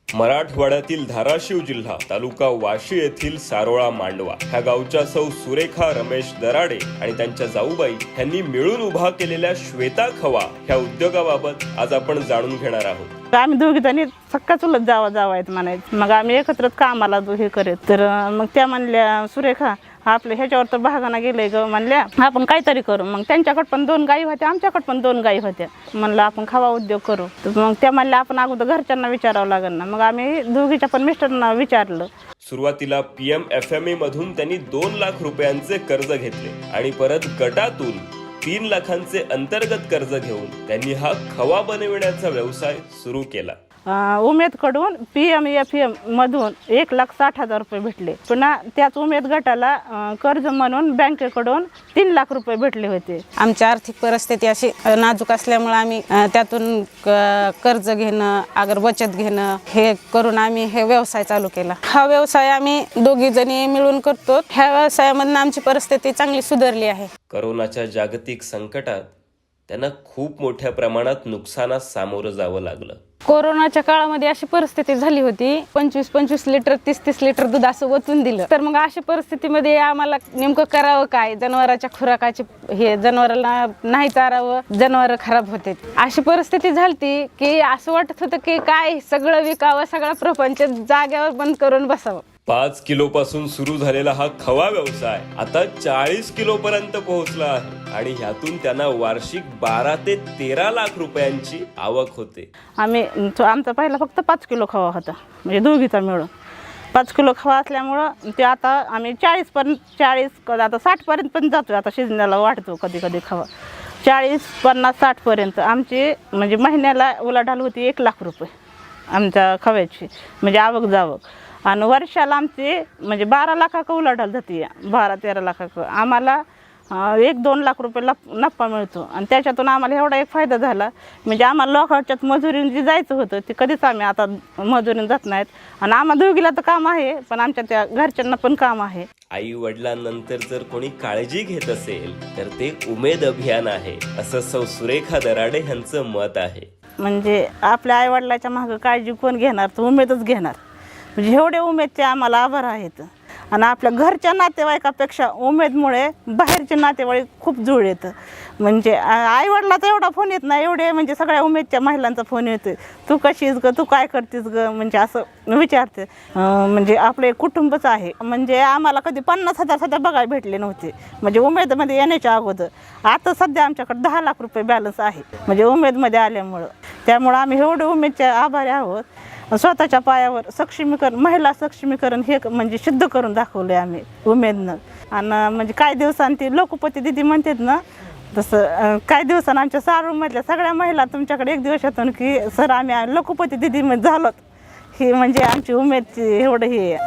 मराठवाड्यातील धाराशिव जिल्हा तालुका वाशी येथील सारोळा मांडवा ह्या गावच्या सौ सुरेखा रमेश दराडे आणि त्यांच्या जाऊबाई यांनी मिळून उभा केलेल्या श्वेता खवा ह्या उद्योगाबाबत आज आपण जाणून घेणार आहोत। आम्ही दोघी जणी सक्का चुलत जावा आहेत म्हणायचं, मग आम्ही एकत्रच कामाला हे करत। तर मग त्या म्हणल्या सुरेखा आपल्या ह्याच्यावर तर भागाना गेले ग, म्हणल्या आपण काहीतरी करू। मग त्यांच्याकडे पण 2 गायी होत्या, आमच्याकडे पण 2 गायी होत्या, म्हणलं आपण खवा उद्योग करू। तर मग त्या म्हणल्या आपण अगोदर घरच्यांना विचारावं लागेल ना। मग आम्ही दोघीच्या पण मिस्टरांना विचारलं। सुरुवातीला PMFME मधून त्यांनी 2 लाख रुपयांचे कर्ज घेतले आणि परत गटातून 3 लाखांचे अंतर्गत कर्ज घेऊन त्यांनी हा खवा बनविण्याचा व्यवसाय सुरू केला। उमेदकडून PMFM मधून 1,60,000 रुपये भेटले। पुन्हा त्याच उमेद गटाला कर्ज म्हणून बँकेकडून 3 लाख रुपये भेटले होते। आमची आर्थिक परिस्थिती अशी नाजूक असल्यामुळे आम्ही त्यातून कर्ज घेणं, अगर बचत घेणं हे करून आम्ही हे व्यवसाय चालू केला। हा व्यवसाय आम्ही दोघी जणी मिळून करतो। ह्या व्यवसायामधून आमची परिस्थिती चांगली सुधारली आहे। कोरोनाच्या जागतिक संकटात त्यांना खूप मोठ्या प्रमाणात नुकसानास सामोरं जावं लागलं। कोरोनाच्या काळामध्ये अशी परिस्थिती झाली होती, 25-25 लिटर 30-30 लिटर दूध असं ओतून दिलं। तर मग अशा परिस्थितीमध्ये आम्हाला नेमकं करावं काय, जनावरांच्या खुराकाचे हे जनावरांना नाही चारावं, जनावर खराब होते। अशी परिस्थिती झाली की असं वाटत होतं की काय सगळं विकावं, सगळा प्रपंच जाग्यावर बंद करून बसावं। 5 किलो पासून सुरू झालेला हा खवा व्यवसाय आता 40 किलो पर्यंत पोहोचला आहे आणि ह्यातून त्यांना वार्षिक 12 ते 13 लाख रुपयांची आवक होते। आमचा पहिला फक्त 5 किलो खवा होता, म्हणजे दोघीचा मिळून 5 किलो खवा असल्यामुळं ते आता आम्ही 40 आता 60 पर्यंत पण जातो। आता शिजण्याला वाढतो कधी कधी खवा 40, 50, 60 पर्यंत आमची म्हणजे महिन्याला उलाढाल होती 1 लाख रुपये आमच्या खव्याची, म्हणजे आवक जावक। आणि वर्षाला आमची म्हणजे 12 लाखाक उलाढाल जाते, 12-13 लाखाक आम्हाला 1-2 लाख रुपये नफा मिळतो। आणि त्याच्यातून आम्हाला एवढा एक फायदा झाला, म्हणजे आम्हाला लोकांच्यात मजुरीने जे जायचं होतं ते कधीच आम्ही आता मजुरीने जात नाहीत। आणि आम्हाला दोघीला तर काम आहे, पण आमच्या त्या घरच्यांना पण काम आहे। आई वडिलांनंतर जर कोणी काळजी घेत असेल तर ते उमेद अभियान आहे, असं सौ सुरेखा दराडे यांचं मत आहे। म्हणजे आपल्या आई वडिलाच्या मागं काळजी कोण घेणार, तर उमेदच घेणार। म्हणजे एवढे उमेदचे आम्हाला आभार आहेत। आणि आपल्या घरच्या नातेवाईकापेक्षा उमेदमुळे बाहेरचे नातेवाईक खूप जुळ येतं। म्हणजे आईवडिलाचा एवढा फोन येत नाही, एवढे म्हणजे सगळ्या उमेदच्या महिलांचा फोन येतो, तू कशीस ग, तू काय करतेस ग, म्हणजे असं विचारते। म्हणजे आपलं एक कुटुंबच आहे। म्हणजे आम्हाला कधी 50,000 सध्या बघायला भेटले नव्हते, म्हणजे उमेदमध्ये येण्याच्या अगोदर। आता सध्या आमच्याकडे 10 लाख रुपये बॅलन्स आहे, म्हणजे उमेदमध्ये आल्यामुळं। त्यामुळं आम्ही एवढे उमेदचे आभारी आहोत। स्वतःच्या पायावर सक्षमीकरण, महिला सक्षमीकरण हे म्हणजे सिद्ध करून दाखवले आम्ही उमेदनं। आणि म्हणजे काही दिवसांनी ती लोकपती दिदी म्हणतात ना, तसं काही दिवसांनी आमच्या सारूमधल्या सगळ्या महिला तुमच्याकडे एक दिवस येतो की सर आम्ही लोकपती दिदी झालोत, ही म्हणजे आमची उमेदची एवढं हे